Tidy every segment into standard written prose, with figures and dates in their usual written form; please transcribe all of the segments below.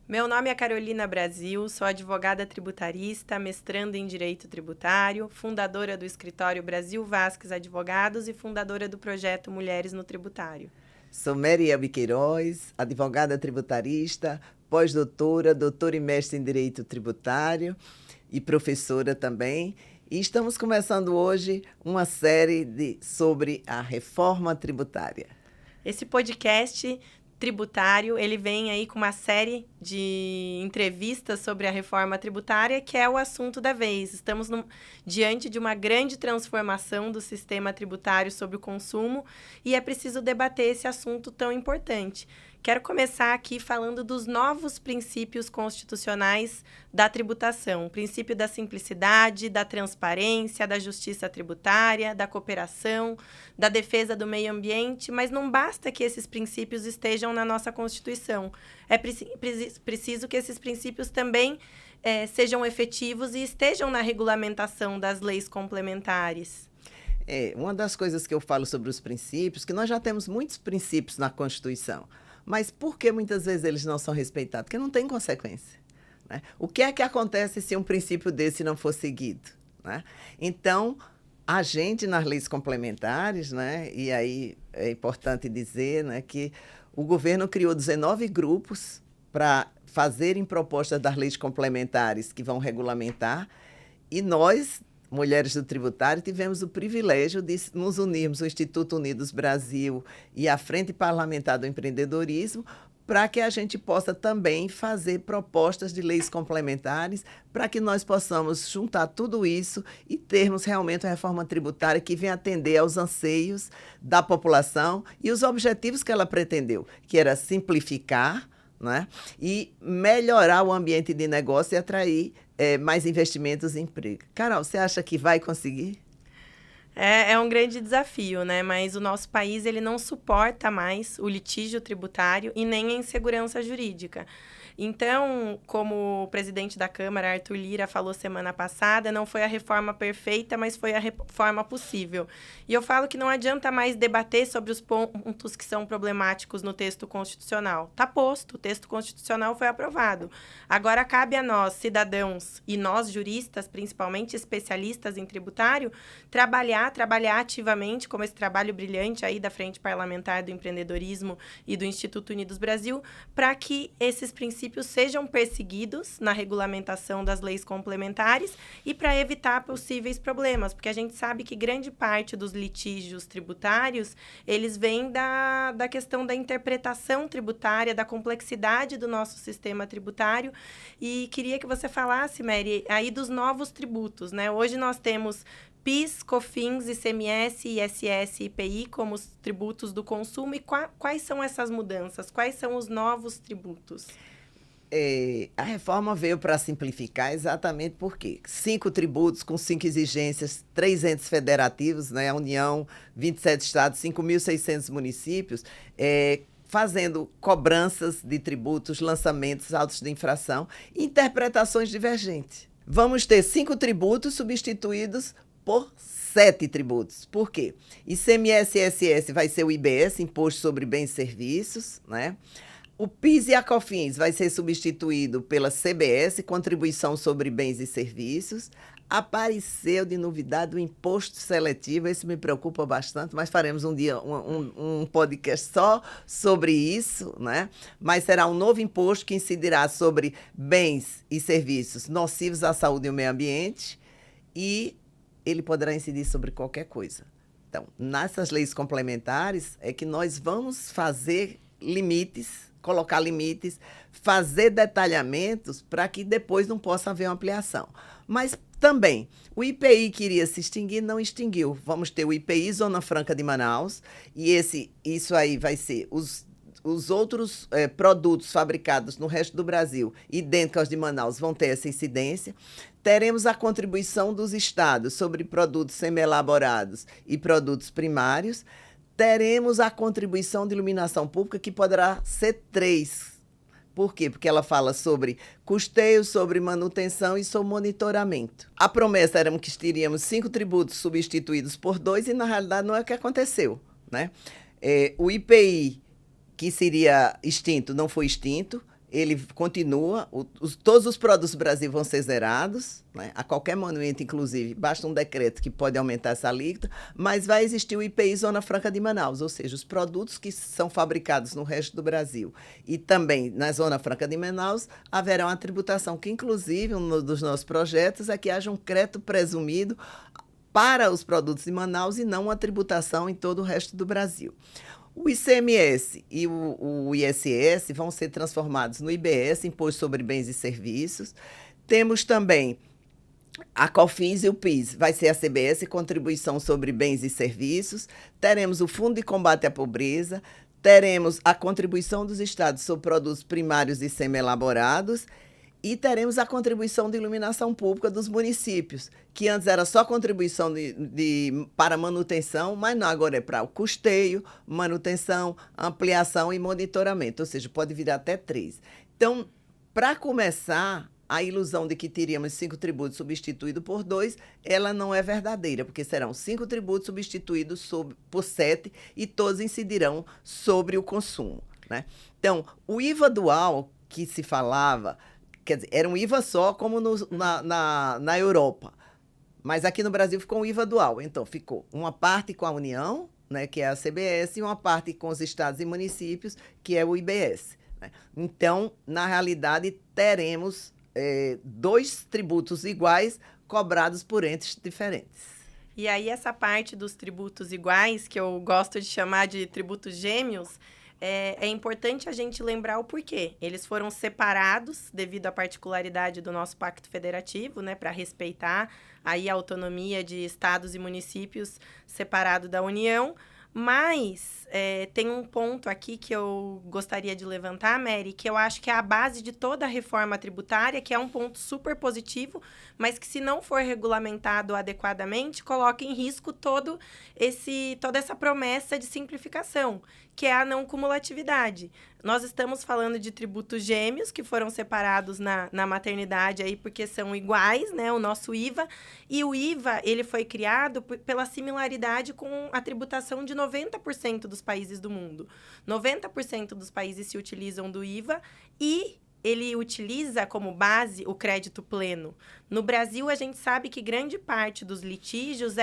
Meu nome é Carolina Brasil, sou advogada tributarista, mestranda em Direito Tributário, fundadora do escritório Brasil Vasques Advogados e fundadora do projeto Mulheres no Tributário. Sou Merielbe Queiroz, advogada tributarista, pós-doutora, doutora e mestre em Direito Tributário e professora também. E estamos começando hoje uma série sobre a reforma tributária. Esse podcast tributário, ele vem aí com uma série de entrevistas sobre a reforma tributária, que é o assunto da vez. Estamos diante de uma grande transformação do sistema tributário sobre o consumo e é preciso debater esse assunto tão importante. Quero começar aqui falando dos novos princípios constitucionais da tributação. O princípio da simplicidade, da transparência, da justiça tributária, da cooperação, da defesa do meio ambiente, mas não basta que esses princípios estejam na nossa Constituição. É preciso que esses princípios também sejam efetivos e estejam na regulamentação das leis complementares. Uma das coisas que eu falo sobre os princípios, que nós já temos muitos princípios na Constituição, mas por que muitas vezes eles não são respeitados? Porque não tem consequência, né? O que é que acontece se um princípio desse não for seguido, né? Então, a gente, nas leis complementares, né, e aí é importante dizer, né, que o governo criou 19 grupos para fazerem propostas das leis complementares que vão regulamentar, e nós, mulheres do tributário, tivemos o privilégio de nos unirmos ao Instituto Unidos Brasil e à Frente Parlamentar do Empreendedorismo para que a gente possa também fazer propostas de leis complementares para que nós possamos juntar tudo isso e termos realmente uma reforma tributária que venha atender aos anseios da população e os objetivos que ela pretendeu, que era simplificar, né, e melhorar o ambiente de negócio e atrair mais investimentos e emprego. Carol, você acha que vai conseguir? É um grande desafio, né? Mas o nosso país ele não suporta mais o litígio tributário e nem a insegurança jurídica. Então, como o presidente da Câmara, Arthur Lira, falou semana passada, não foi a reforma perfeita, mas foi a reforma possível. E eu falo que não adianta mais debater sobre os pontos que são problemáticos no texto constitucional. Está posto, o texto constitucional foi aprovado. Agora, cabe a nós, cidadãos, e nós, juristas, principalmente especialistas em tributário, trabalhar ativamente, como esse trabalho brilhante aí da Frente Parlamentar do Empreendedorismo e do Instituto Unidos Brasil, para que esses princípios sejam perseguidos na regulamentação das leis complementares e para evitar possíveis problemas, porque a gente sabe que grande parte dos litígios tributários, eles vêm da questão da interpretação tributária, da complexidade do nosso sistema tributário, e queria que você falasse, Mary, aí dos novos tributos, né? Hoje nós temos PIS, COFINS, ICMS, ISS e IPI como os tributos do consumo, e quais são essas mudanças? Quais são os novos tributos? A reforma veio para simplificar exatamente porque 5 tributos com 5 exigências, 3 entes federativos, né, a União, 27 estados, 5.600 municípios, fazendo cobranças de tributos, lançamentos, autos de infração, interpretações divergentes. Vamos ter 5 tributos substituídos por 7 tributos. Por quê? ICMS e ISS vai ser o IBS, Imposto sobre Bens e Serviços, né? O PIS e a COFINS vai ser substituído pela CBS, Contribuição sobre Bens e Serviços. Apareceu de novidade o imposto seletivo, esse me preocupa bastante, mas faremos um dia um podcast só sobre isso, né? Mas será um novo imposto que incidirá sobre bens e serviços nocivos à saúde e ao meio ambiente, e ele poderá incidir sobre qualquer coisa. Então, nessas leis complementares é que nós vamos fazer limites, colocar limites, fazer detalhamentos para que depois não possa haver uma ampliação. Mas também, o IPI que iria se extinguir, não extinguiu. Vamos ter o IPI Zona Franca de Manaus, e isso aí vai ser os outros produtos fabricados no resto do Brasil, idênticos aos de Manaus, vão ter essa incidência. Teremos a contribuição dos estados sobre produtos semi-elaborados e produtos primários. Teremos a contribuição de iluminação pública, que poderá ser 3. Por quê? Porque ela fala sobre custeio, sobre manutenção e sobre monitoramento. A promessa era que teríamos 5 tributos substituídos por 2 e, na realidade, não é o que aconteceu, né? O IPI, que seria extinto, não foi extinto. ele continua, todos os produtos do Brasil vão ser zerados, né? A qualquer momento, inclusive, basta um decreto que pode aumentar essa alíquota, mas vai existir o IPI Zona Franca de Manaus, ou seja, os produtos que são fabricados no resto do Brasil e também na Zona Franca de Manaus, haverá uma tributação que, inclusive, um dos nossos projetos é que haja um crédito presumido para os produtos de Manaus e não uma tributação em todo o resto do Brasil. O ICMS e o ISS vão ser transformados no IBS, Imposto sobre Bens e Serviços. Temos também a COFINS e o PIS, vai ser a CBS, Contribuição sobre Bens e Serviços. Teremos o Fundo de Combate à Pobreza, teremos a contribuição dos estados sobre produtos primários e semi-elaborados e teremos a contribuição de iluminação pública dos municípios, que antes era só contribuição para manutenção, mas não, agora é para o custeio, manutenção, ampliação e monitoramento, ou seja, pode vir até 3. Então, para começar, a ilusão de que teríamos 5 tributos substituídos por 2, ela não é verdadeira, porque serão 5 tributos substituídos por 7 e todos incidirão sobre o consumo, né? Então, o IVA dual que se falava, quer dizer, era um IVA só, como na Europa. Mas aqui no Brasil ficou um IVA dual. Então, ficou uma parte com a União, né, que é a CBS, e uma parte com os estados e municípios, que é o IBS, né? Então, na realidade, teremos 2 tributos iguais cobrados por entes diferentes. E aí, essa parte dos tributos iguais, que eu gosto de chamar de tributos gêmeos, é importante a gente lembrar o porquê. Eles foram separados devido à particularidade do nosso Pacto Federativo, né, para respeitar aí a autonomia de estados e municípios separado da União. Mas tem um ponto aqui que eu gostaria de levantar, Mary, que eu acho que é a base de toda a reforma tributária, que é um ponto super positivo, mas que, se não for regulamentado adequadamente, coloca em risco toda essa promessa de simplificação, que é a não cumulatividade. Nós estamos falando de tributos gêmeos, que foram separados na maternidade aí porque são iguais, né, o nosso IVA. E o IVA, ele foi criado pela similaridade com a tributação de 90% dos países do mundo. 90% dos países se utilizam do IVA e ele utiliza como base o crédito pleno. No Brasil, a gente sabe que grande parte dos litígios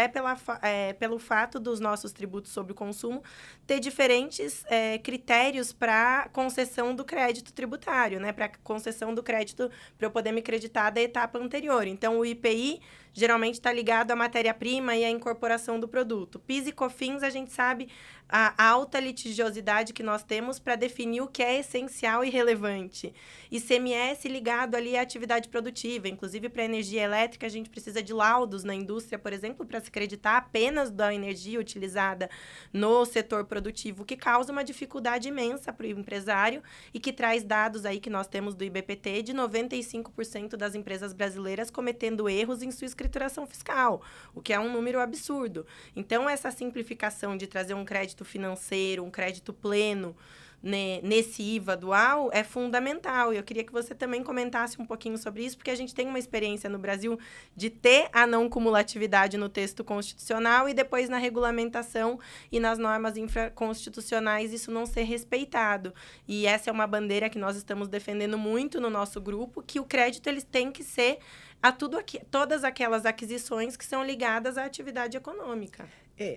pelo fato dos nossos tributos sobre o consumo ter diferentes critérios para concessão do crédito tributário, né? Para concessão do crédito para eu poder me creditar da etapa anterior. Então, o IPI geralmente está ligado à matéria-prima e à incorporação do produto. PIS e COFINS, a gente sabe a alta litigiosidade que nós temos para definir o que é essencial e relevante. ICMS ligado ali à atividade produtiva, inclusive para energia elétrica, a gente precisa de laudos na indústria, por exemplo, para se creditar apenas da energia utilizada no setor produtivo, que causa uma dificuldade imensa para o empresário e que traz dados aí que nós temos do IBPT de 95% das empresas brasileiras cometendo erros em sua escrituração fiscal, o que é um número absurdo. Então, essa simplificação de trazer um crédito financeiro, um crédito pleno, nesse IVA dual é fundamental. E eu queria que você também comentasse um pouquinho sobre isso, porque a gente tem uma experiência no Brasil de ter a não cumulatividade no texto constitucional e depois na regulamentação e nas normas infraconstitucionais isso não ser respeitado. E essa é uma bandeira que nós estamos defendendo muito no nosso grupo, que o crédito ele tem que ser a todas aquelas aquisições que são ligadas à atividade econômica.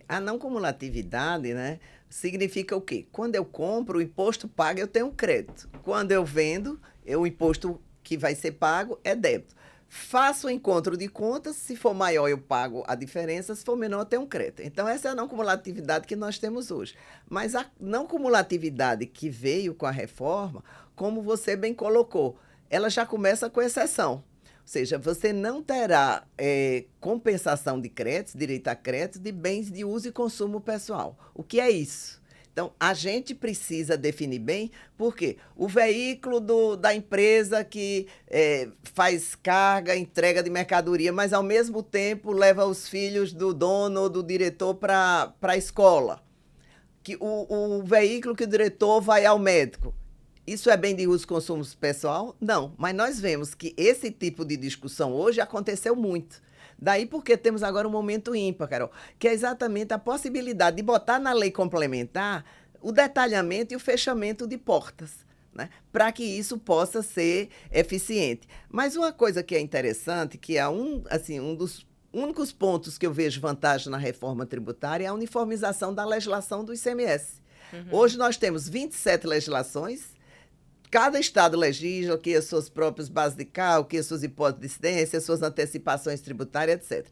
A não cumulatividade, né, significa o quê? Quando eu compro, o imposto pago, eu tenho um crédito. Quando eu vendo, o imposto que vai ser pago é débito. Faço o encontro de contas, se for maior eu pago a diferença, se for menor eu tenho um crédito. Então, essa é a não cumulatividade que nós temos hoje. Mas a não cumulatividade que veio com a reforma, como você bem colocou, ela já começa com exceção. Ou seja, você não terá compensação de créditos, direito a créditos, de bens de uso e consumo pessoal. O que é isso? Então, a gente precisa definir bem, porque o veículo da empresa que faz carga, entrega de mercadoria, mas, ao mesmo tempo, leva os filhos do dono ou do diretor para a escola. O veículo que o diretor vai ao médico. Isso é bem de uso e consumo pessoal? Não, mas nós vemos que esse tipo de discussão hoje aconteceu muito. Daí porque temos agora um momento ímpar, Carol, que é exatamente a possibilidade de botar na lei complementar o detalhamento e o fechamento de portas. né, para que isso possa ser eficiente. Mas uma coisa que é interessante, que é um dos únicos pontos que eu vejo vantagem na reforma tributária, é a uniformização da legislação do ICMS. Hoje nós temos 27 legislações. Cada estado legisla, que as suas próprias bases de cálculo, que as suas hipóteses de incidência, as suas antecipações tributárias, etc.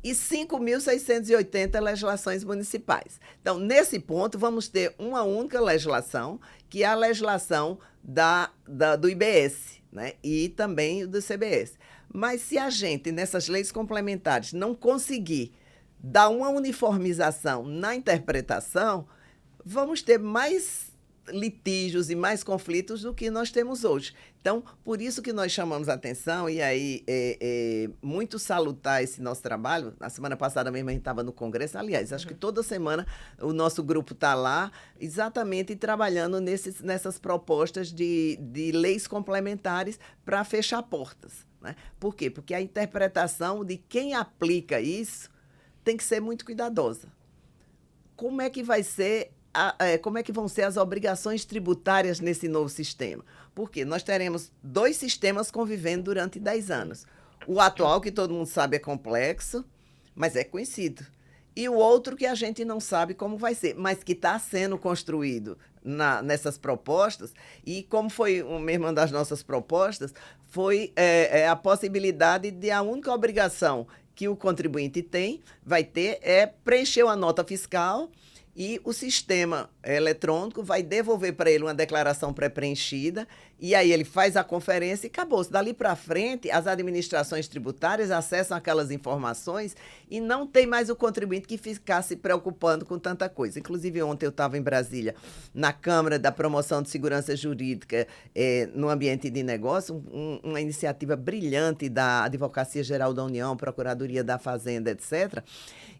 E 5.680 legislações municipais. Então, nesse ponto, vamos ter uma única legislação, que é a legislação do IBS, né? E também do CBS. Mas se a gente, nessas leis complementares, não conseguir dar uma uniformização na interpretação, vamos ter mais litígios e mais conflitos do que nós temos hoje. Então, por isso que nós chamamos a atenção, e aí é muito salutar esse nosso trabalho. Na semana passada mesmo a gente estava no Congresso, aliás, acho que toda semana o nosso grupo está lá, exatamente trabalhando nessas propostas de leis complementares para fechar portas, né? Por quê? Porque a interpretação de quem aplica isso tem que ser muito cuidadosa. Como é que vai ser como é que vão ser as obrigações tributárias nesse novo sistema? Porque nós teremos 2 sistemas convivendo durante 10 anos. O atual, que todo mundo sabe, é complexo, mas é conhecido. E o outro que a gente não sabe como vai ser, mas que está sendo construído nessas propostas, e como foi mesmo uma das nossas propostas, foi a possibilidade de a única obrigação que o contribuinte vai ter é preencher uma nota fiscal, e o sistema eletrônico vai devolver para ele uma declaração pré-preenchida, e aí ele faz a conferência e acabou-se. Dali para frente, as administrações tributárias acessam aquelas informações e não tem mais o contribuinte que ficar se preocupando com tanta coisa. Inclusive, ontem eu estava em Brasília, na Câmara da Promoção de Segurança Jurídica no Ambiente de Negócio, uma iniciativa brilhante da Advocacia Geral da União, Procuradoria da Fazenda, etc.,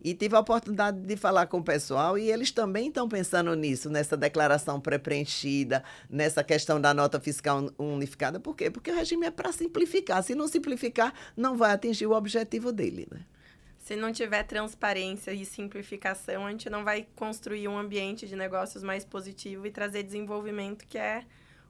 e tive a oportunidade de falar com o pessoal e eles também estão pensando nisso, nessa declaração pré-preenchida, nessa questão da nota fiscal unificada. Por quê? Porque o regime é para simplificar. Se não simplificar, não vai atingir o objetivo dele, né? Se não tiver transparência e simplificação, a gente não vai construir um ambiente de negócios mais positivo e trazer desenvolvimento, que é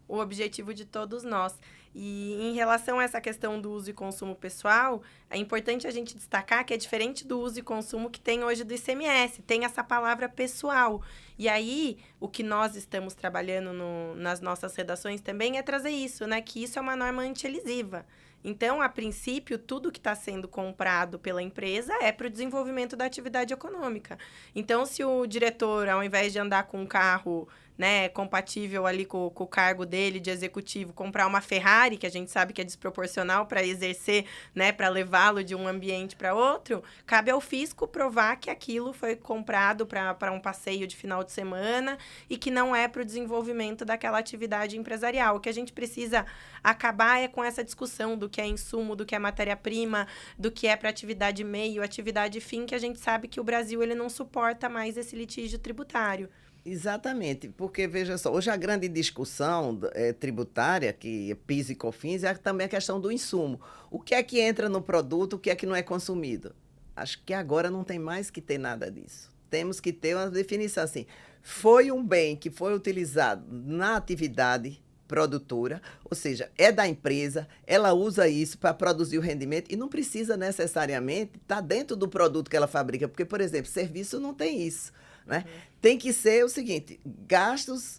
o objetivo de todos nós. E em relação a essa questão do uso e consumo pessoal, é importante a gente destacar que é diferente do uso e consumo que tem hoje do ICMS, tem essa palavra pessoal. E aí, o que nós estamos trabalhando nas nossas redações também é trazer isso, né? Que isso é uma norma anti-elisiva. Então, a princípio, tudo que está sendo comprado pela empresa é para o desenvolvimento da atividade econômica. Então, se o diretor, ao invés de andar com um carro, né, compatível ali com o cargo dele de executivo, comprar uma Ferrari, que a gente sabe que é desproporcional para exercer, né, para levá-lo de um ambiente para outro, cabe ao fisco provar que aquilo foi comprado para um passeio de final de semana e que não é para o desenvolvimento daquela atividade empresarial. O que a gente precisa acabar é com essa discussão do que é insumo, do que é matéria-prima, do que é para atividade meio, atividade fim, que a gente sabe que o Brasil ele não suporta mais esse litígio tributário. Exatamente, porque, veja só, hoje a grande discussão tributária, que é PIS e COFINS, é também a questão do insumo. O que é que entra no produto, o que é que não é consumido? Acho que agora não tem mais que ter nada disso. Temos que ter uma definição assim. Foi um bem que foi utilizado na atividade produtora, ou seja, é da empresa, ela usa isso para produzir o rendimento e não precisa necessariamente estar dentro do produto que ela fabrica, porque, por exemplo, serviço não tem isso. Né? Tem que ser o seguinte, gastos,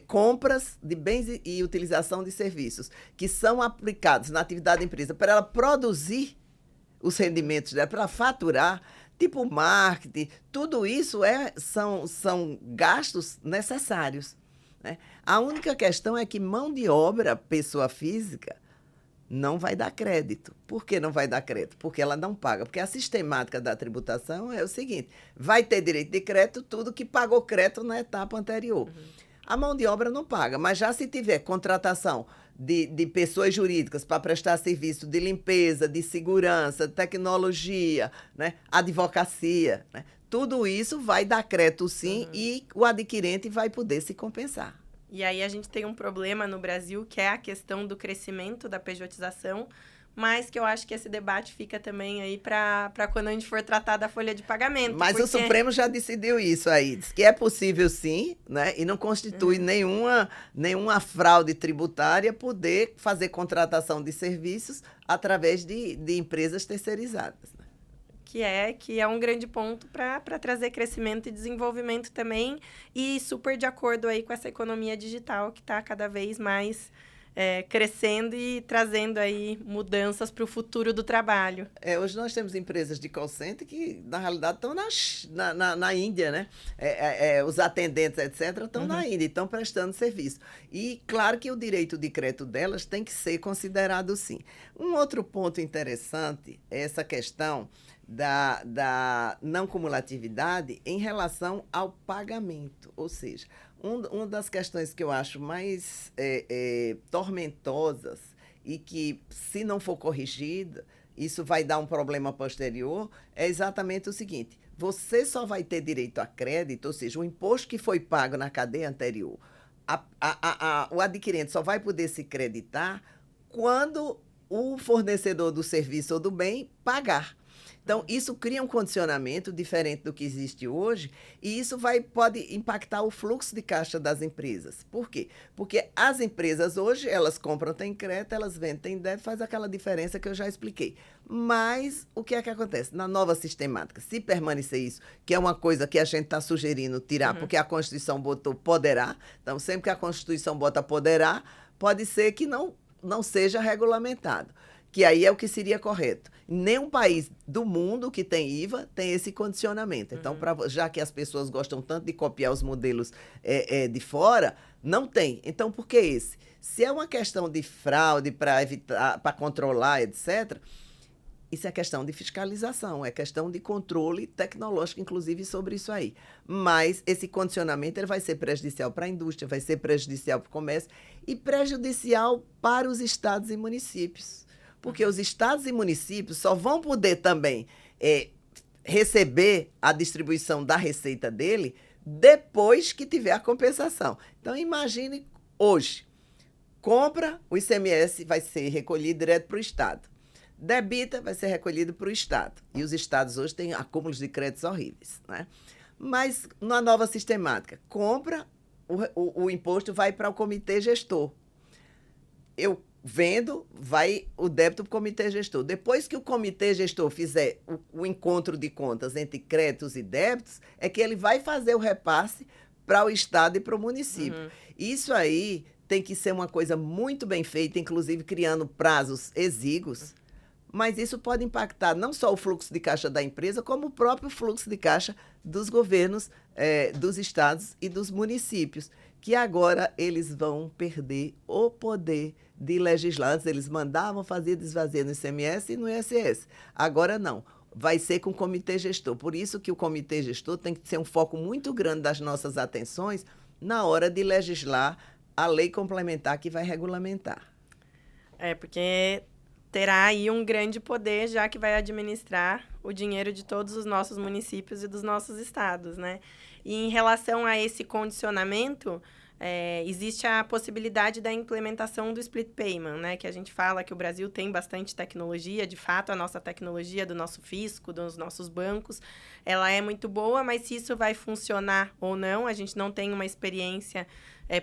compras de bens e utilização de serviços que são aplicados na atividade da empresa para ela produzir os rendimentos dela, para ela faturar, tipo marketing, tudo isso são gastos necessários. Né? A única questão é que mão de obra, pessoa física, não vai dar crédito. Por que não vai dar crédito? Porque ela não paga. Porque a sistemática da tributação é o seguinte, vai ter direito de crédito tudo que pagou crédito na etapa anterior. A mão de obra não paga, mas já se tiver contratação de pessoas jurídicas para prestar serviço de limpeza, de segurança, de tecnologia, né, advocacia, né, tudo isso vai dar crédito sim e o adquirente vai poder se compensar. E aí a gente tem um problema no Brasil, que é a questão do crescimento da pejotização, mas que eu acho que esse debate fica também aí para quando a gente for tratar da folha de pagamento. Mas o Supremo já decidiu isso aí, diz que é possível sim, né? E não constitui nenhuma fraude tributária poder fazer contratação de serviços através de empresas terceirizadas. Né? Que é um grande ponto para trazer crescimento e desenvolvimento também, e super de acordo aí com essa economia digital que está cada vez mais crescendo e trazendo aí mudanças para o futuro do trabalho. Hoje nós temos empresas de call center que, na realidade, estão na Índia, né? Os atendentes, etc., estão na Índia, estão prestando serviço. E, claro que o direito de crédito delas tem que ser considerado, sim. Um outro ponto interessante é essa questão da não cumulatividade em relação ao pagamento, ou seja, uma das questões que eu acho mais tormentosas e que, se não for corrigida, isso vai dar um problema posterior, é exatamente o seguinte: você só vai ter direito a crédito, ou seja, o imposto que foi pago na cadeia anterior, o adquirente só vai poder se creditar quando o fornecedor do serviço ou do bem pagar. Então, isso cria um condicionamento diferente do que existe hoje e isso pode impactar o fluxo de caixa das empresas. Por quê? Porque as empresas hoje, elas compram, têm crédito, elas vendem, têm débito, faz aquela diferença que eu já expliquei. Mas o que é que acontece? Na nova sistemática, se permanecer isso, que é uma coisa que a gente está sugerindo tirar, porque a Constituição botou poderá, então sempre que a Constituição bota poderá, pode ser que não seja regulamentado. Que aí é o que seria correto. Nenhum país do mundo que tem IVA tem esse condicionamento. Então, já que as pessoas gostam tanto de copiar os modelos de fora, não tem. Então, por que esse? Se é uma questão de fraude para evitar, para controlar, etc., isso é questão de fiscalização, é questão de controle tecnológico, inclusive, sobre isso aí. Mas esse condicionamento ele vai ser prejudicial para a indústria, vai ser prejudicial para o comércio e prejudicial para os estados e municípios. Porque os estados e municípios só vão poder também receber a distribuição da receita dele depois que tiver a compensação. Então, imagine hoje, compra, o ICMS vai ser recolhido direto para o estado. Debita, vai ser recolhido para o estado. E os estados hoje têm acúmulos de créditos horríveis. Né? Mas, na nova sistemática, compra, o imposto vai para o comitê gestor. Eu vendo, vai o débito para o comitê gestor. Depois que o comitê gestor fizer o encontro de contas entre créditos e débitos, é que ele vai fazer o repasse para o estado e para o município. Isso aí tem que ser uma coisa muito bem feita, inclusive criando prazos exíguos, mas isso pode impactar não só o fluxo de caixa da empresa, como o próprio fluxo de caixa dos governos, dos estados e dos municípios, que agora eles vão perder o poder de legislar. Antes eles mandavam fazer desvaziar no ICMS e no ISS. Agora não. Vai ser com o comitê gestor. Por isso que o comitê gestor tem que ser um foco muito grande das nossas atenções na hora de legislar a lei complementar que vai regulamentar. Porque terá aí um grande poder, já que vai administrar o dinheiro de todos os nossos municípios e dos nossos estados, né? E em relação a esse condicionamento, existe a possibilidade da implementação do split payment, né? Que a gente fala que o Brasil tem bastante tecnologia, de fato, a nossa tecnologia do nosso fisco, dos nossos bancos, ela é muito boa, mas se isso vai funcionar ou não, a gente não tem uma experiência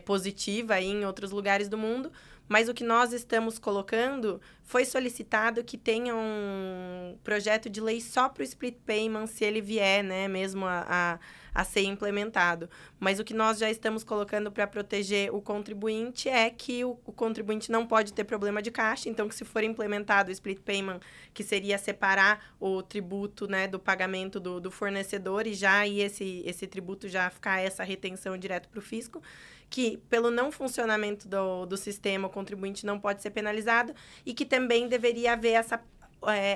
positiva aí em outros lugares do mundo. Mas o que nós estamos colocando foi solicitado que tenha um projeto de lei só para o split payment, se ele vier, né, mesmo a ser implementado. Mas o que nós já estamos colocando para proteger o contribuinte é que o contribuinte não pode ter problema de caixa, então que se for implementado o split payment, que seria separar o tributo, né, do pagamento do fornecedor e já aí esse tributo já ficar essa retenção direto para o fisco, que pelo não funcionamento do sistema o contribuinte não pode ser penalizado e que também deveria haver essa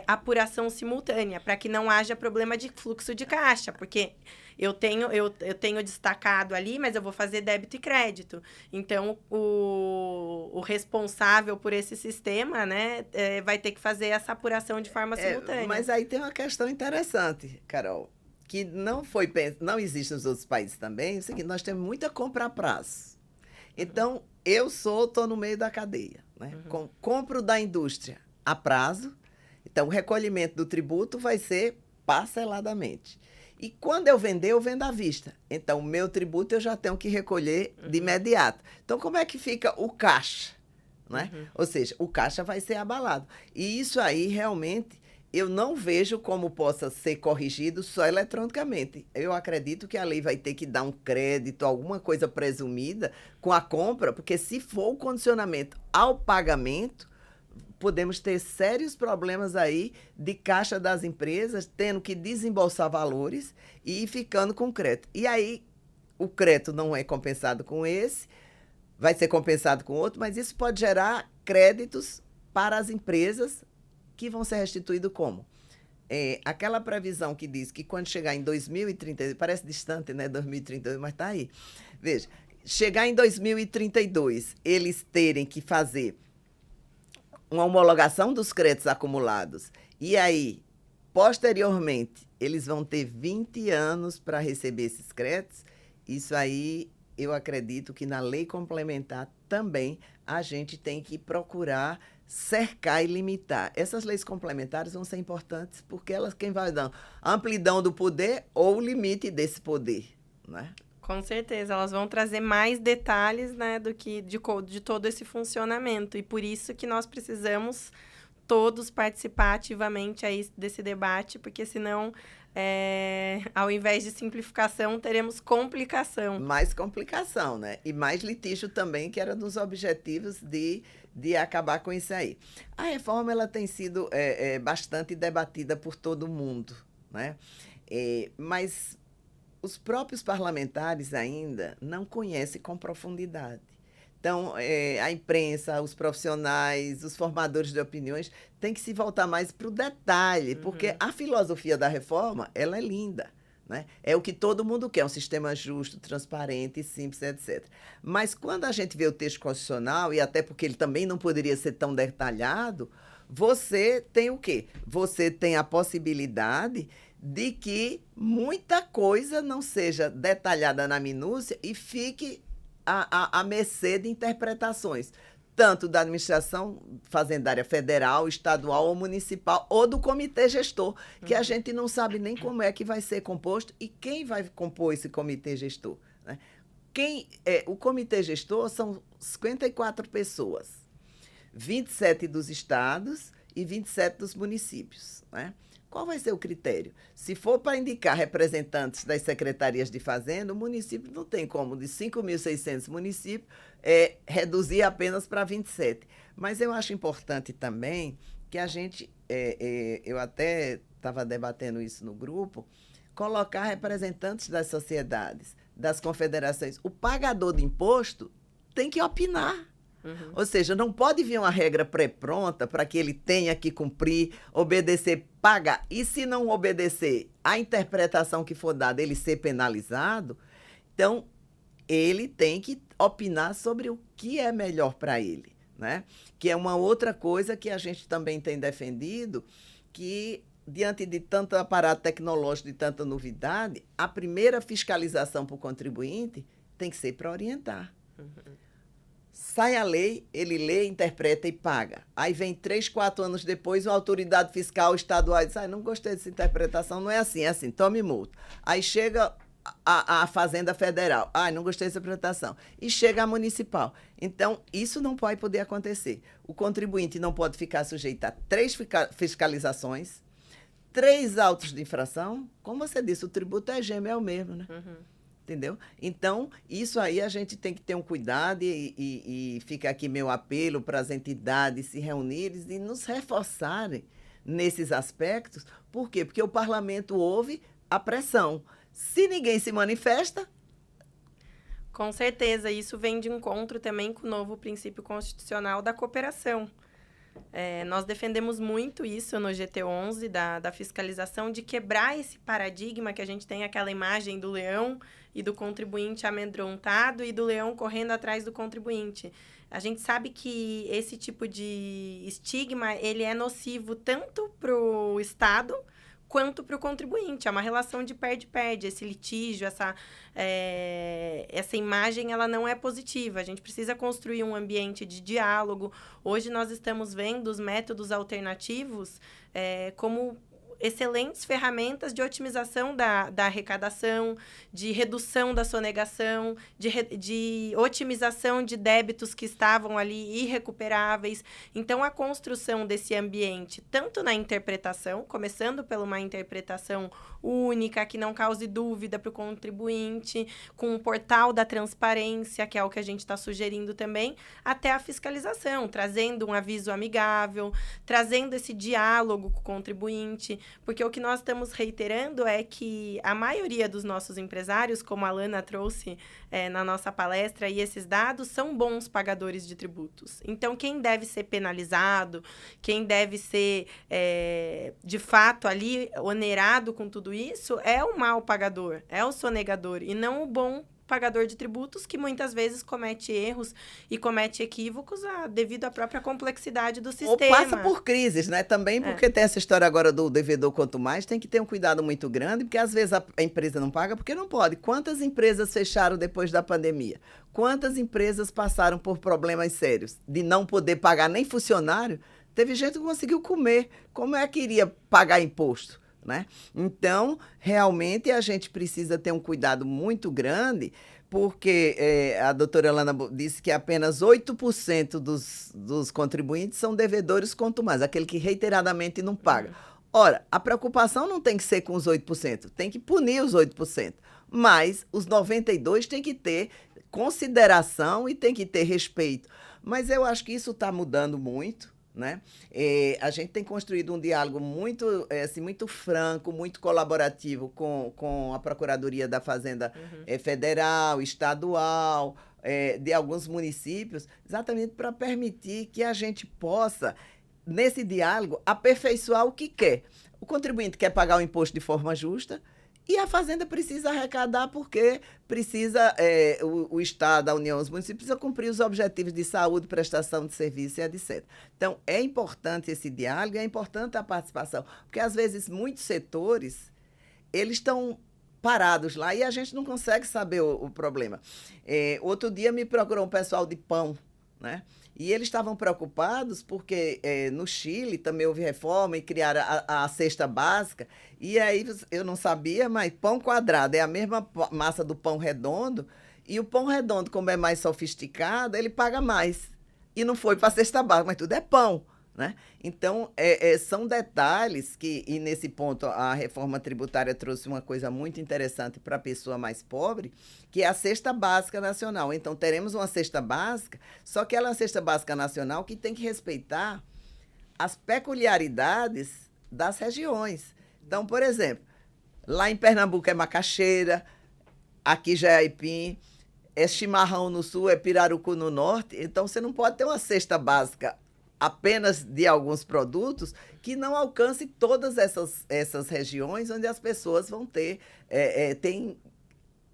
apuração simultânea, para que não haja problema de fluxo de caixa, porque eu tenho destacado ali, mas eu vou fazer débito e crédito. Então, o responsável por esse sistema, né, vai ter que fazer essa apuração de forma simultânea. Mas aí tem uma questão interessante, Carol, que não existe nos outros países também. É o seguinte, nós temos muita compra a prazo. Então, eu estou no meio da cadeia. Né? Compro da indústria a prazo. Então, o recolhimento do tributo vai ser parceladamente. E quando eu vender, eu vendo à vista. Então, o meu tributo eu já tenho que recolher de imediato. Então, como é que fica o caixa? Né? Ou seja, o caixa vai ser abalado. E isso aí, realmente, eu não vejo como possa ser corrigido só eletronicamente. Eu acredito que a lei vai ter que dar um crédito, alguma coisa presumida com a compra, porque se for o condicionamento ao pagamento, podemos ter sérios problemas aí de caixa das empresas, tendo que desembolsar valores e ficando com crédito. E aí, o crédito não é compensado com esse, vai ser compensado com outro, mas isso pode gerar créditos para as empresas que vão ser restituídos como? Aquela previsão que diz que quando chegar em 2032, parece distante, né, 2032, mas está aí. Veja, chegar em 2032, eles terem que fazer uma homologação dos créditos acumulados. E aí, posteriormente, eles vão ter 20 anos para receber esses créditos. Isso aí, eu acredito que na lei complementar também a gente tem que procurar cercar e limitar. Essas leis complementares vão ser importantes porque elas quem vai dando amplidão do poder ou o limite desse poder, né? Com certeza, elas vão trazer mais detalhes, né, do que de todo esse funcionamento. E por isso que nós precisamos todos participar ativamente aí desse debate, porque senão, ao invés de simplificação, teremos complicação. Mais complicação, né? E mais litígio também, que era dos objetivos de acabar com isso aí. A reforma ela tem sido bastante debatida por todo mundo, né? Mas os próprios parlamentares ainda não conhecem com profundidade. Então, a imprensa, os profissionais, os formadores de opiniões têm que se voltar mais para o detalhe, porque a filosofia da reforma ela é linda. Né? É o que todo mundo quer, um sistema justo, transparente, simples, etc. Mas quando a gente vê o texto constitucional, e até porque ele também não poderia ser tão detalhado, você tem o quê? Você tem a possibilidade de que muita coisa não seja detalhada na minúcia e fique à mercê de interpretações, tanto da administração fazendária federal, estadual ou municipal, ou do comitê gestor, que a gente não sabe nem como é que vai ser composto e quem vai compor esse comitê gestor. Né? O comitê gestor são 54 pessoas, 27 dos estados e 27 dos municípios. Né? Qual vai ser o critério? Se for para indicar representantes das secretarias de fazenda, o município não tem como, de 5.600 municípios, reduzir apenas para 27. Mas eu acho importante também que a gente, eu até estava debatendo isso no grupo, colocar representantes das sociedades, das confederações. O pagador de imposto tem que opinar. Ou seja, não pode vir uma regra pré-pronta para que ele tenha que cumprir, obedecer, pagar. E se não obedecer a interpretação que for dada, ele ser penalizado, então ele tem que opinar sobre o que é melhor para ele. Né? Que é uma outra coisa que a gente também tem defendido, que diante de tanto aparato tecnológico, de tanta novidade, a primeira fiscalização para o contribuinte tem que ser para orientar. Sai a lei, ele lê, interpreta e paga. Aí vem 3, 4 anos depois, uma autoridade fiscal estadual diz, não gostei dessa interpretação, não é assim, tome multa. Aí chega a Fazenda Federal, não gostei dessa interpretação. E chega a municipal. Então, isso não pode poder acontecer. O contribuinte não pode ficar sujeito a 3 fiscalizações, 3 autos de infração. Como você disse, o tributo é gêmeo, é o mesmo, né? Entendeu? Então, isso aí a gente tem que ter um cuidado e fica aqui meu apelo para as entidades se reunirem e nos reforçarem nesses aspectos. Por quê? Porque o parlamento ouve a pressão. Se ninguém se manifesta... Com certeza, isso vem de encontro também com o novo princípio constitucional da cooperação. Nós defendemos muito isso no GT11, da fiscalização, de quebrar esse paradigma que a gente tem aquela imagem do leão e do contribuinte amedrontado e do leão correndo atrás do contribuinte. A gente sabe que esse tipo de estigma ele é nocivo tanto para o Estado quanto para o contribuinte. É uma relação de perde-perde. Esse litígio, essa imagem, ela não é positiva. A gente precisa construir um ambiente de diálogo. Hoje nós estamos vendo os métodos alternativos como excelentes ferramentas de otimização da arrecadação, de redução da sonegação, de otimização de débitos que estavam ali irrecuperáveis. Então, a construção desse ambiente, tanto na interpretação, começando por uma interpretação única, que não cause dúvida para o contribuinte, com o portal da transparência, que é o que a gente está sugerindo também, até a fiscalização, trazendo um aviso amigável, trazendo esse diálogo com o contribuinte, porque o que nós estamos reiterando é que a maioria dos nossos empresários, como a Alana trouxe na nossa palestra, e esses dados são bons pagadores de tributos. Então, quem deve ser penalizado, quem deve ser, de fato, ali onerado com tudo isso, é o mau pagador, é o sonegador, e não o bom pagador de tributos, que muitas vezes comete erros e comete equívocos devido à própria complexidade do sistema. Ou passa por crises, né? Também porque tem essa história agora do devedor quanto mais, tem que ter um cuidado muito grande, porque às vezes a empresa não paga porque não pode. Quantas empresas fecharam depois da pandemia? Quantas empresas passaram por problemas sérios de não poder pagar nem funcionário? Teve gente que conseguiu comer. Como é que iria pagar imposto? Né? Então, realmente, a gente precisa ter um cuidado muito grande, porque a doutora Alana disse que apenas 8% dos contribuintes são devedores quanto mais, aquele que reiteradamente não paga. Ora, a preocupação não tem que ser com os 8%, tem que punir os 8%, mas os 92% tem que ter consideração e tem que ter respeito. Mas eu acho que isso está mudando muito. Né? A gente tem construído um diálogo muito, muito franco, muito colaborativo com a Procuradoria da Fazenda Federal, estadual, de alguns municípios, exatamente para permitir que a gente possa, nesse diálogo, aperfeiçoar o que quer. O contribuinte quer pagar o imposto de forma justa, e a Fazenda precisa arrecadar porque precisa, o Estado, a União, os municípios precisam cumprir os objetivos de saúde, prestação de serviço e etc. Então, é importante esse diálogo, é importante a participação, porque às vezes muitos setores, eles estão parados lá e a gente não consegue saber o problema. Outro dia me procurou um pessoal de pão, né? E eles estavam preocupados porque no Chile também houve reforma e criaram a cesta básica. E aí eu não sabia, mas pão quadrado é a mesma massa do pão redondo. E o pão redondo, como é mais sofisticado, ele paga mais. E não foi para a cesta básica, mas tudo é pão. Né? Então, são detalhes que, e nesse ponto, a reforma tributária trouxe uma coisa muito interessante para a pessoa mais pobre, que é a cesta básica nacional. Então, teremos uma cesta básica, só que ela é uma cesta básica nacional que tem que respeitar as peculiaridades das regiões. Então, por exemplo, lá em Pernambuco é macaxeira, aqui já é aipim, é chimarrão no sul, é pirarucu no norte. Então, você não pode ter uma cesta básica apenas de alguns produtos que não alcance todas essas regiões onde as pessoas vão têm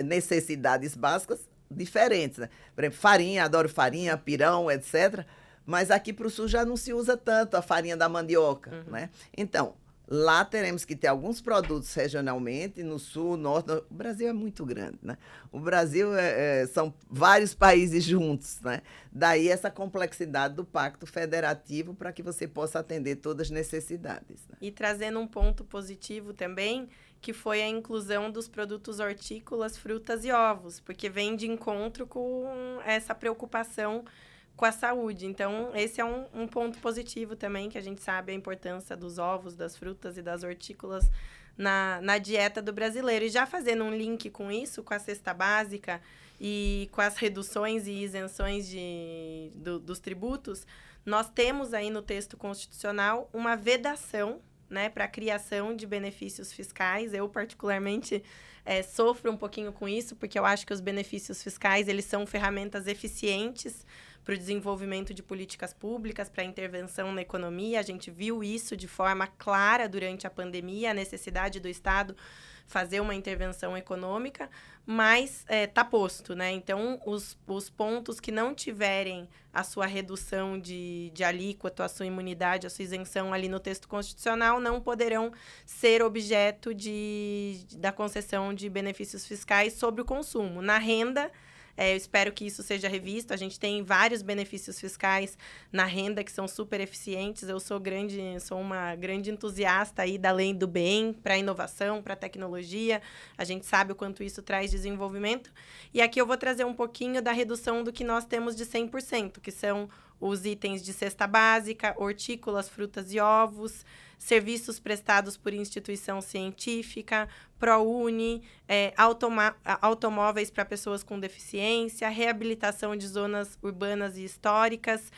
necessidades básicas diferentes. Né? Por exemplo, farinha, adoro farinha, pirão, etc. Mas aqui para o sul já não se usa tanto a farinha da mandioca. Né? Então, lá teremos que ter alguns produtos regionalmente, no sul, no norte. O Brasil é muito grande, né? O Brasil são vários países juntos, né? Daí essa complexidade do Pacto Federativo para que você possa atender todas as necessidades. Né? E trazendo um ponto positivo também, que foi a inclusão dos produtos hortícolas, frutas e ovos, porque vem de encontro com essa preocupação com a saúde. Então, esse é um ponto positivo também, que a gente sabe a importância dos ovos, das frutas e das hortícolas na dieta do brasileiro. E já fazendo um link com isso, com a cesta básica e com as reduções e isenções dos tributos, nós temos aí no texto constitucional uma vedação, né, para a criação de benefícios fiscais. Eu, particularmente, sofro um pouquinho com isso, porque eu acho que os benefícios fiscais eles são ferramentas eficientes para o desenvolvimento de políticas públicas, para a intervenção na economia. A gente viu isso de forma clara durante a pandemia, a necessidade do Estado fazer uma intervenção econômica, mas está posto, né? Então, os pontos que não tiverem a sua redução de alíquota, a sua imunidade, a sua isenção ali no texto constitucional, não poderão ser objeto da concessão de benefícios fiscais sobre o consumo. Na renda, eu espero que isso seja revisto. A gente tem vários benefícios fiscais na renda que são super eficientes. Eu sou uma grande entusiasta aí da lei do bem para a inovação, para a tecnologia. A gente sabe o quanto isso traz desenvolvimento. E aqui eu vou trazer um pouquinho da redução do que nós temos de 100%, que são os itens de cesta básica, hortícolas, frutas e ovos, serviços prestados por instituição científica, ProUni, automóveis para pessoas com deficiência, reabilitação de zonas urbanas e históricas,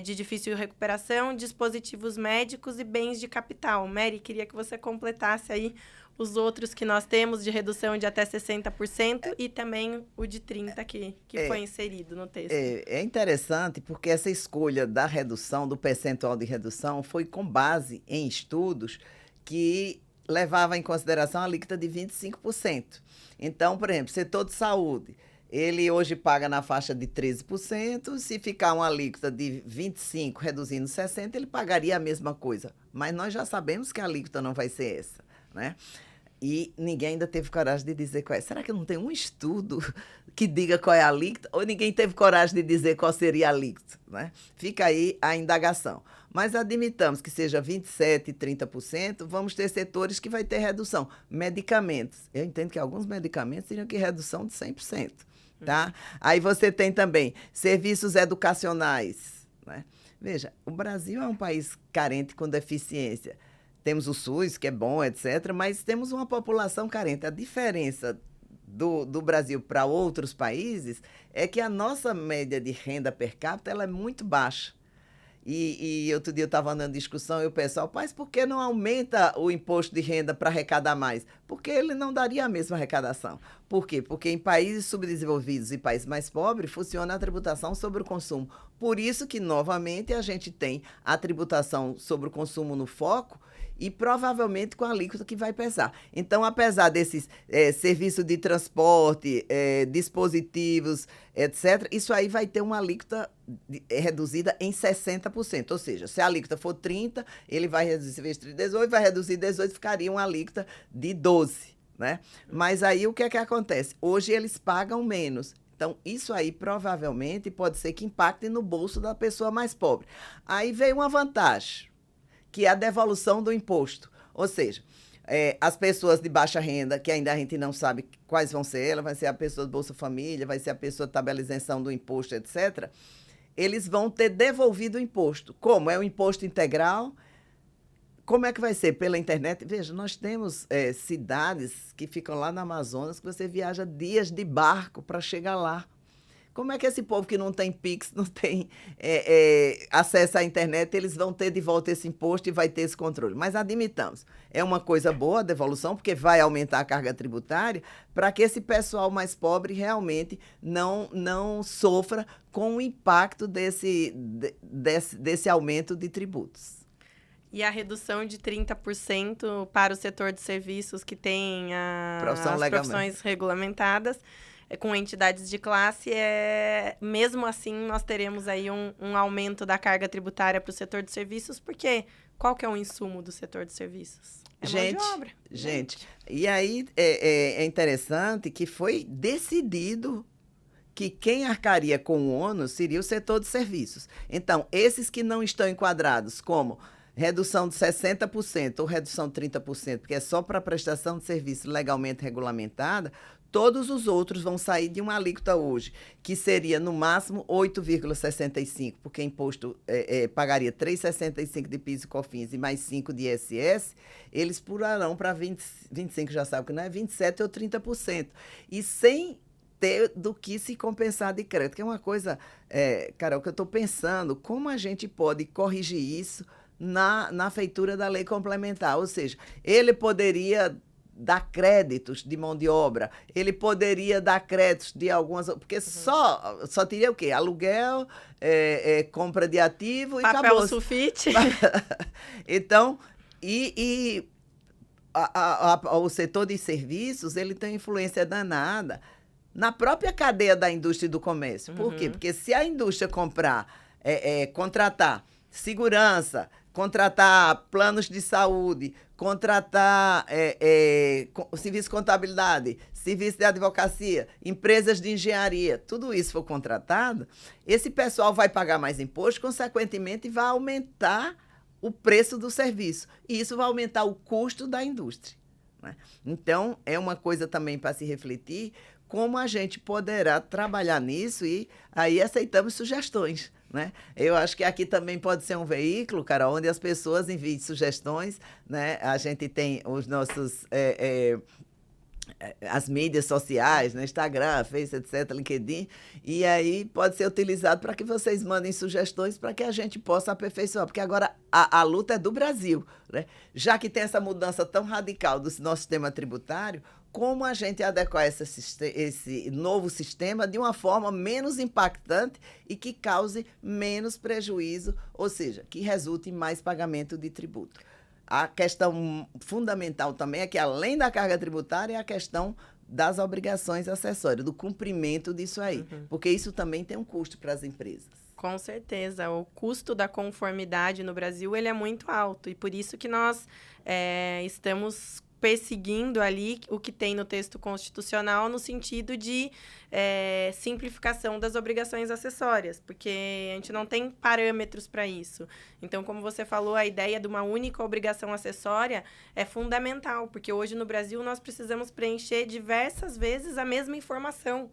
de difícil recuperação, dispositivos médicos e bens de capital. Mary, queria que você completasse aí os outros que nós temos de redução de até 60% e também o de 30% que foi inserido no texto. É interessante porque essa escolha da redução, do percentual de redução, foi com base em estudos que levavam em consideração a alíquota de 25%. Então, por exemplo, setor de saúde, ele hoje paga na faixa de 13%, se ficar uma alíquota de 25%, reduzindo 60%, ele pagaria a mesma coisa. Mas nós já sabemos que a alíquota não vai ser essa, né? E ninguém ainda teve coragem de dizer qual é. Será que não tem um estudo que diga qual é a alíquota? Ou ninguém teve coragem de dizer qual seria a alíquota, né? Fica aí a indagação. Mas admitamos que seja 27% e 30%, vamos ter setores que vai ter redução. Medicamentos. Eu entendo que alguns medicamentos teriam que redução de 100%. Tá? Aí você tem também serviços educacionais, né? Veja, o Brasil é um país carente com deficiência. Temos o SUS, que é bom, etc., mas temos uma população carente. A diferença do Brasil para outros países é que a nossa média de renda per capita ela é muito baixa. E outro dia eu estava andando em discussão e o pessoal, mas por que não aumenta o imposto de renda para arrecadar mais? Porque ele não daria a mesma arrecadação. Por quê? Porque em países subdesenvolvidos e países mais pobres funciona a tributação sobre o consumo. Por isso que, novamente, a gente tem a tributação sobre o consumo no foco e provavelmente com a alíquota que vai pesar. Então, apesar desses serviços de transporte, dispositivos, etc., isso aí vai ter uma alíquota reduzida em 60%. Ou seja, se a alíquota for 30%, ele vai reduzir, se vez de 18%, vai reduzir 18%, ficaria uma alíquota de 12%. Né? Mas aí o que é que acontece? Hoje eles pagam menos. Então, isso aí provavelmente pode ser que impacte no bolso da pessoa mais pobre. Aí veio uma vantagem, que é a devolução do imposto. Ou seja, as pessoas de baixa renda, que ainda a gente não sabe quais vão ser elas, vai ser a pessoa do Bolsa Família, vai ser a pessoa de tabela de isenção do imposto, etc., eles vão ter devolvido o imposto. Como? É o imposto integral. Como é que vai ser? Pela internet? Veja, nós temos cidades que ficam lá no Amazonas que você viaja dias de barco para chegar lá. Como é que esse povo que não tem Pix, não tem acesso à internet, eles vão ter de volta esse imposto e vai ter esse controle? Mas admitamos, é uma coisa boa a devolução, porque vai aumentar a carga tributária para que esse pessoal mais pobre realmente não sofra com o impacto desse aumento de tributos. E a redução de 30% para o setor de serviços que tem as profissões regulamentadas, com entidades de classe, mesmo assim nós teremos aí um aumento da carga tributária para o setor de serviços, porque qual que é o insumo do setor de serviços? Mão de obra. Gente, e aí é interessante que foi decidido que quem arcaria com o ônus seria o setor de serviços. Então, esses que não estão enquadrados como redução de 60% ou redução de 30%, porque é só para prestação de serviço legalmente regulamentada, todos os outros vão sair de uma alíquota hoje, que seria no máximo 8,65%, porque imposto pagaria 3,65% de PIS e COFINS e mais 5% de ISS, eles pularão para 25%, já sabe que não é 27% ou 30%. E sem ter do que se compensar de crédito, que é uma coisa, Carol, que eu estou pensando, como a gente pode corrigir isso na feitura da lei complementar, ou seja, ele poderia dar créditos de mão de obra, ele poderia dar créditos de algumas, porque só teria o quê? Aluguel, compra de ativo e acabou. Papel sulfite. Então, o setor de serviços, ele tem influência danada na própria cadeia da indústria e do comércio. Por quê? Porque se a indústria contratar segurança, contratar planos de saúde, contratar serviço de contabilidade, serviço de advocacia, empresas de engenharia, tudo isso for contratado, esse pessoal vai pagar mais imposto, consequentemente vai aumentar o preço do serviço. E isso vai aumentar o custo da indústria, né? Então, é uma coisa também para se refletir como a gente poderá trabalhar nisso e aí aceitamos sugestões, né? Eu acho que aqui também pode ser um veículo, cara, onde as pessoas enviem sugestões, né? A gente tem os nossos... as mídias sociais, né? Instagram, Facebook, etc., LinkedIn, e aí pode ser utilizado para que vocês mandem sugestões para que a gente possa aperfeiçoar, porque agora a luta é do Brasil, né? Já que tem essa mudança tão radical do nosso sistema tributário, como a gente adequar esse novo sistema de uma forma menos impactante e que cause menos prejuízo, ou seja, que resulte em mais pagamento de tributo. A questão fundamental também é que, além da carga tributária, é a questão das obrigações acessórias, do cumprimento disso aí. Porque isso também tem um custo para as empresas. Com certeza. O custo da conformidade no Brasil ele é muito alto. E por isso que nós estamos perseguindo ali o que tem no texto constitucional no sentido de simplificação das obrigações acessórias, porque a gente não tem parâmetros para isso. Então, como você falou, a ideia de uma única obrigação acessória é fundamental, porque hoje no Brasil nós precisamos preencher diversas vezes a mesma informação.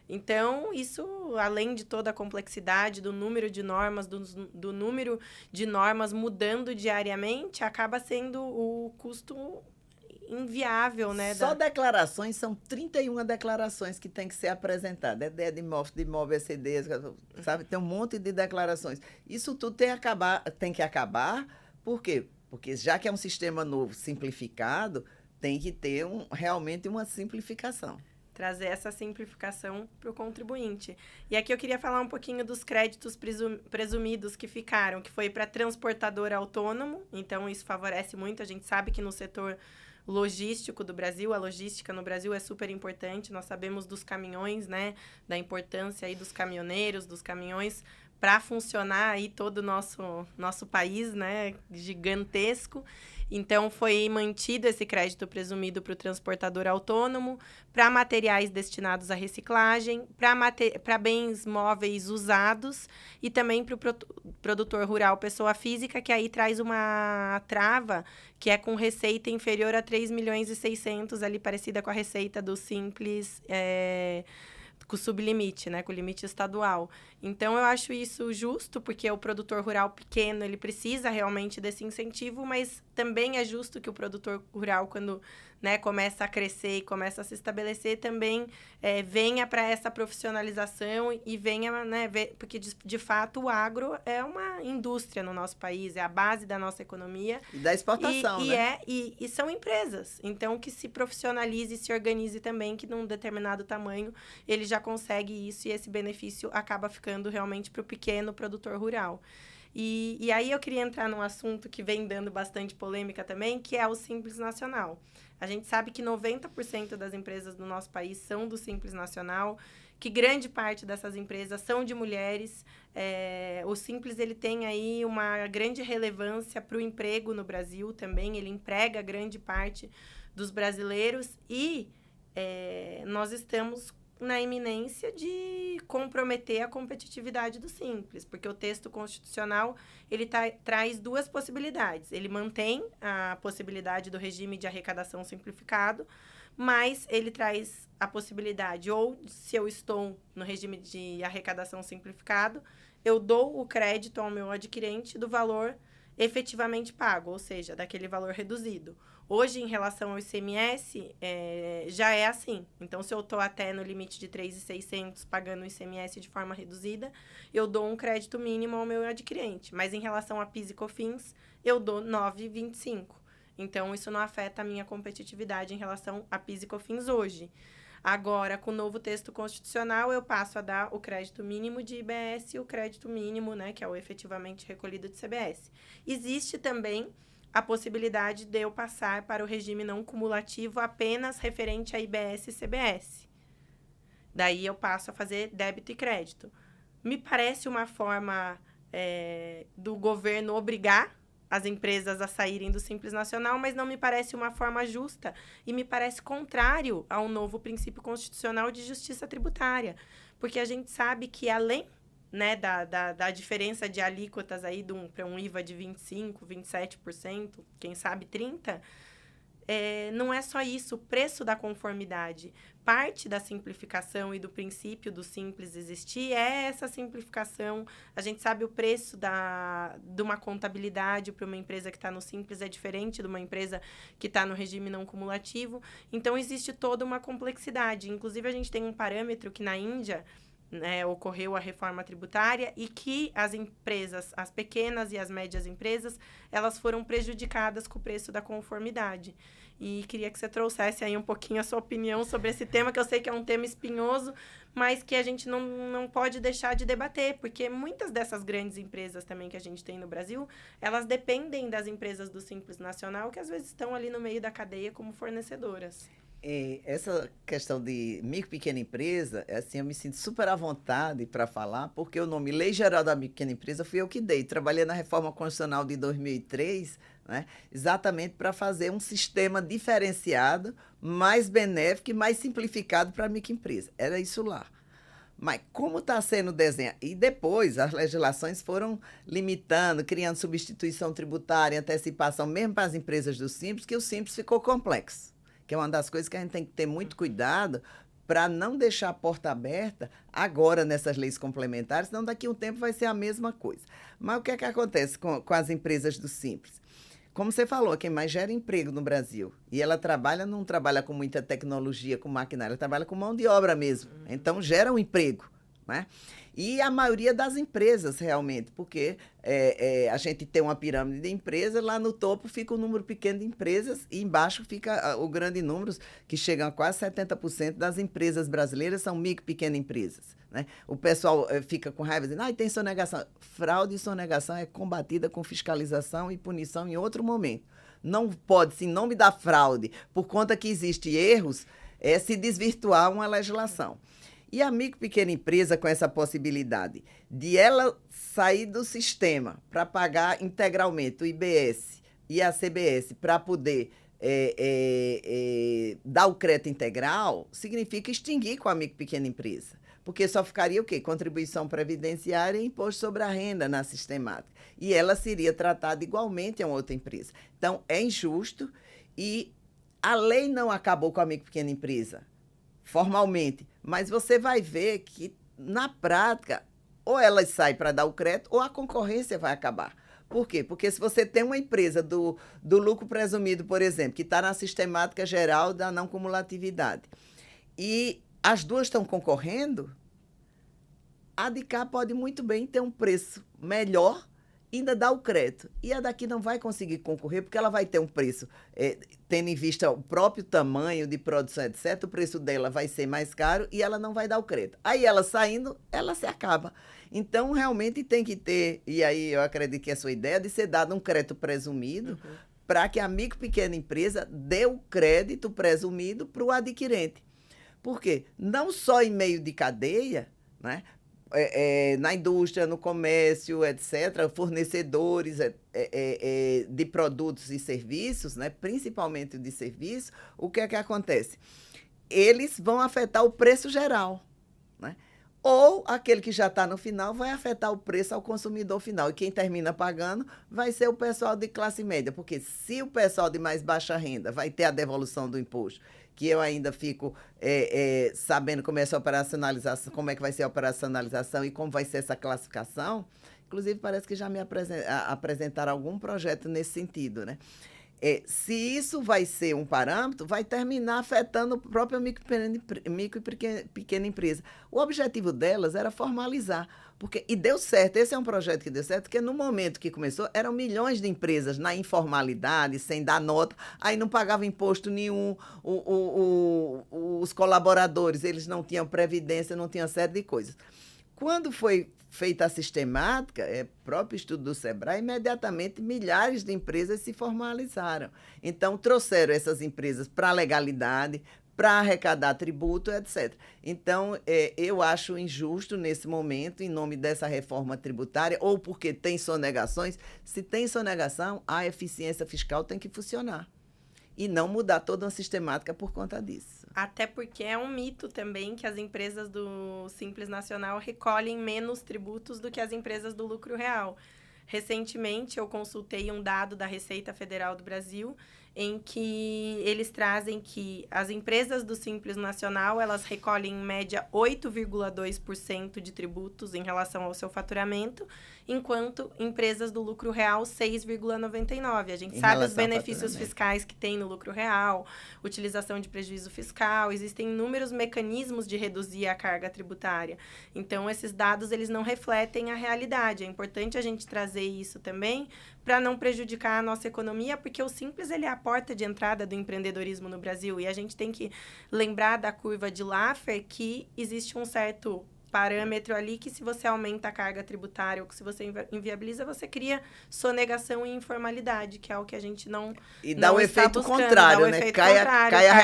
Então, isso, além de toda a complexidade do número de normas, do número de normas mudando diariamente, acaba sendo o custo inviável, né? Só declarações, são 31 declarações que tem que ser apresentada. De imóvel, CD, sabe? Tem um monte de declarações. Isso tudo tem que acabar. Por quê? Porque já que é um sistema novo, simplificado, tem que ter realmente uma simplificação. Trazer essa simplificação para o contribuinte. E aqui eu queria falar um pouquinho dos créditos presumidos que ficaram, que foi para transportador autônomo. Então, isso favorece muito. A gente sabe que no setor logístico do Brasil, a logística no Brasil é super importante. Nós sabemos dos caminhões, né? Da importância aí dos caminhoneiros, dos caminhões, para funcionar aí todo o nosso país, né? Gigantesco. Então, foi mantido esse crédito presumido para o transportador autônomo, para materiais destinados à reciclagem, para bens móveis usados e também para o produtor rural, pessoa física, que aí traz uma trava que é com receita inferior a 3.600.000, ali parecida com a receita do Simples, com o sublimite, né, com o limite estadual. Então, eu acho isso justo, porque o produtor rural pequeno, ele precisa realmente desse incentivo, mas também é justo que o produtor rural, quando, né, começa a crescer e começa a se estabelecer, também venha para essa profissionalização e venha, né, porque, de fato, o agro é uma indústria no nosso país, é a base da nossa economia. E da exportação, né? E são empresas. Então, que se profissionalize e se organize também, que num determinado tamanho ele já consegue isso e esse benefício acaba ficando realmente para o pequeno produtor rural. E aí eu queria entrar num assunto que vem dando bastante polêmica também, que é o Simples Nacional. A gente sabe que 90% das empresas do nosso país são do Simples Nacional, que grande parte dessas empresas são de mulheres. O Simples ele tem aí uma grande relevância para o emprego no Brasil também, ele emprega grande parte dos brasileiros e nós estamos na iminência de comprometer a competitividade do Simples, porque o texto constitucional ele traz duas possibilidades. Ele mantém a possibilidade do regime de arrecadação simplificado, mas ele traz a possibilidade, ou se eu estou no regime de arrecadação simplificado, eu dou o crédito ao meu adquirente do valor efetivamente pago, ou seja, daquele valor reduzido. Hoje, em relação ao ICMS, já é assim. Então, se eu estou até no limite de 3.600 pagando o ICMS de forma reduzida, eu dou um crédito mínimo ao meu adquirente. Mas, em relação a PIS e COFINS, eu dou 9,25. Então, isso não afeta a minha competitividade em relação a PIS e COFINS hoje. Agora, com o novo texto constitucional, eu passo a dar o crédito mínimo de IBS e o crédito mínimo, né, que é o efetivamente recolhido de CBS. Existe também a possibilidade de eu passar para o regime não cumulativo apenas referente a IBS e CBS. Daí eu passo a fazer débito e crédito. Me parece uma forma do governo obrigar as empresas a saírem do Simples Nacional, mas não me parece uma forma justa e me parece contrário ao novo princípio constitucional de justiça tributária. Porque a gente sabe que, além, né, da diferença de alíquotas aí para um IVA de 25%, 27%, quem sabe 30%, não é só isso, o preço da conformidade. Parte da simplificação e do princípio do simples existir é essa simplificação. A gente sabe o preço de uma contabilidade para uma empresa que está no simples é diferente de uma empresa que está no regime não cumulativo. Então, existe toda uma complexidade. Inclusive, a gente tem um parâmetro que na Índia, né, ocorreu a reforma tributária e que as empresas, as pequenas e as médias empresas, elas foram prejudicadas com o preço da conformidade. E queria que você trouxesse aí um pouquinho a sua opinião sobre esse tema, que eu sei que é um tema espinhoso, mas que a gente não pode deixar de debater, porque muitas dessas grandes empresas também que a gente tem no Brasil, elas dependem das empresas do Simples Nacional, que às vezes estão ali no meio da cadeia como fornecedoras. Essa questão de micro e pequena empresa, assim, eu me sinto super à vontade para falar, porque o nome Lei Geral da Micro e Pequena Empresa fui eu que dei. Trabalhei na Reforma Constitucional de 2003, né, exatamente para fazer um sistema diferenciado, mais benéfico e mais simplificado para a microempresa. Era isso lá. Mas como está sendo desenhado? E depois as legislações foram limitando, criando substituição tributária, antecipação, mesmo para as empresas do Simples, que o Simples ficou complexo. Que é uma das coisas que a gente tem que ter muito cuidado para não deixar a porta aberta agora nessas leis complementares, senão daqui a um tempo vai ser a mesma coisa. Mas o que é que acontece com as empresas do Simples? Como você falou, quem mais gera emprego no Brasil, e ela não trabalha com muita tecnologia, com maquinário, ela trabalha com mão de obra mesmo. Então, gera um emprego, né? E a maioria das empresas, realmente, porque a gente tem uma pirâmide de empresas, lá no topo fica um número pequeno de empresas e embaixo fica o grande número, que chegam a quase 70% das empresas brasileiras são micro e pequenas empresas, né? O pessoal fica com raiva dizendo, tem sonegação. Fraude e sonegação é combatida com fiscalização e punição em outro momento. Não pode, se em nome da fraude, por conta que existem erros, se desvirtuar uma legislação. E a micro e pequena empresa, com essa possibilidade de ela sair do sistema para pagar integralmente o IBS e a CBS para poder dar o crédito integral, significa extinguir com a micro e pequena empresa. Porque só ficaria o quê? Contribuição previdenciária e imposto sobre a renda na sistemática. E ela seria tratada igualmente a uma outra empresa. Então, é injusto e a lei não acabou com a micro e pequena empresa, formalmente, mas você vai ver que, na prática, ou elas saem para dar o crédito, ou a concorrência vai acabar. Por quê? Porque se você tem uma empresa do lucro presumido, por exemplo, que está na sistemática geral da não cumulatividade, e as duas estão concorrendo, a de cá pode muito bem ter um preço melhor, ainda dá o crédito. E a daqui não vai conseguir concorrer, porque ela vai ter um preço, tendo em vista o próprio tamanho de produção, etc., o preço dela vai ser mais caro e ela não vai dar o crédito. Aí ela saindo, ela se acaba. Então, realmente tem que ter, e aí eu acredito que é a sua ideia, de ser dado um crédito presumido, para que a micro e pequena empresa dê o crédito presumido para o adquirente. Por quê? Não só em meio de cadeia, né? Na indústria, no comércio, etc., fornecedores de produtos e serviços, né, principalmente de serviços, o que é que acontece? Eles vão afetar o preço geral, né? Ou aquele que já está no final vai afetar o preço ao consumidor final. E quem termina pagando vai ser o pessoal de classe média, porque se o pessoal de mais baixa renda vai ter a devolução do imposto, que eu ainda fico sabendo como é essa operacionalização, como é que vai ser a operacionalização e como vai ser essa classificação. Inclusive, parece que já me apresentaram algum projeto nesse sentido, né? Se isso vai ser um parâmetro, vai terminar afetando a própria micro e pequena empresa. O objetivo delas era formalizar, e deu certo, esse é um projeto que deu certo, porque no momento que começou, eram milhões de empresas na informalidade, sem dar nota, aí não pagavam imposto nenhum, os colaboradores, eles não tinham previdência, não tinham série de coisas. Quando foi feita a sistemática, próprio estudo do Sebrae, imediatamente milhares de empresas se formalizaram. Então, trouxeram essas empresas para a legalidade, para arrecadar tributo, etc. Então, eu acho injusto nesse momento, em nome dessa reforma tributária, ou porque tem sonegações. Se tem sonegação, a eficiência fiscal tem que funcionar. E não mudar toda uma sistemática por conta disso. Até porque é um mito também que as empresas do Simples Nacional recolhem menos tributos do que as empresas do lucro real. Recentemente, eu consultei um dado da Receita Federal do Brasil, em que eles trazem que as empresas do Simples Nacional, elas recolhem, em média, 8,2% de tributos em relação ao seu faturamento, enquanto empresas do lucro real, 6,99%. A gente sabe os benefícios fiscais que tem no lucro real, utilização de prejuízo fiscal, existem inúmeros mecanismos de reduzir a carga tributária. Então, esses dados, eles não refletem a realidade. É importante a gente trazer isso também para não prejudicar a nossa economia, porque o Simples, ele é a porta de entrada do empreendedorismo no Brasil. E a gente tem que lembrar da curva de Laffer, que existe um certo parâmetro ali que, se você aumenta a carga tributária ou que se você inviabiliza, você cria sonegação e informalidade, que é o que a gente não E dá o efeito contrário, né? Cai a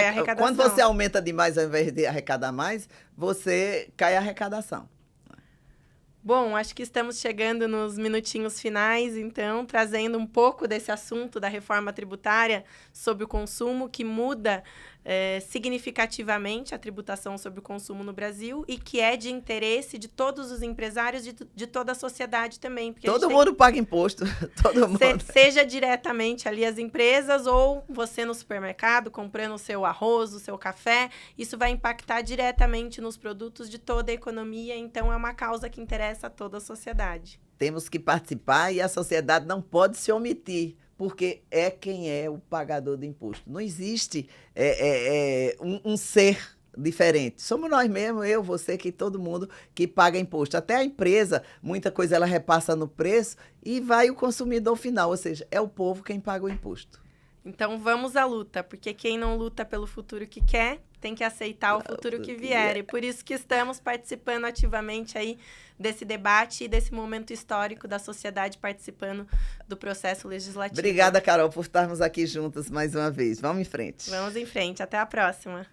arrecadação. Quando você aumenta demais ao invés de arrecadar mais, você cai a arrecadação. Bom, acho que estamos chegando nos minutinhos finais, então, trazendo um pouco desse assunto da reforma tributária sobre o consumo, que muda significativamente a tributação sobre o consumo no Brasil e que é de interesse de todos os empresários, de toda a sociedade também. Porque todo mundo paga imposto, todo mundo. Seja diretamente ali as empresas ou você no supermercado comprando o seu arroz, o seu café, isso vai impactar diretamente nos produtos de toda a economia, então é uma causa que interessa a toda a sociedade. Temos que participar e a sociedade não pode se omitir, porque é quem é o pagador do imposto. Não existe um ser diferente. Somos nós mesmos, eu, você, que todo mundo que paga imposto. Até a empresa, muita coisa ela repassa no preço e vai o consumidor final, ou seja, é o povo quem paga o imposto. Então, vamos à luta, porque quem não luta pelo futuro que quer, tem que aceitar o futuro que vier. E por isso que estamos participando ativamente aí desse debate e desse momento histórico da sociedade participando do processo legislativo. Obrigada, Carol, por estarmos aqui juntas mais uma vez. Vamos em frente. Vamos em frente. Até a próxima.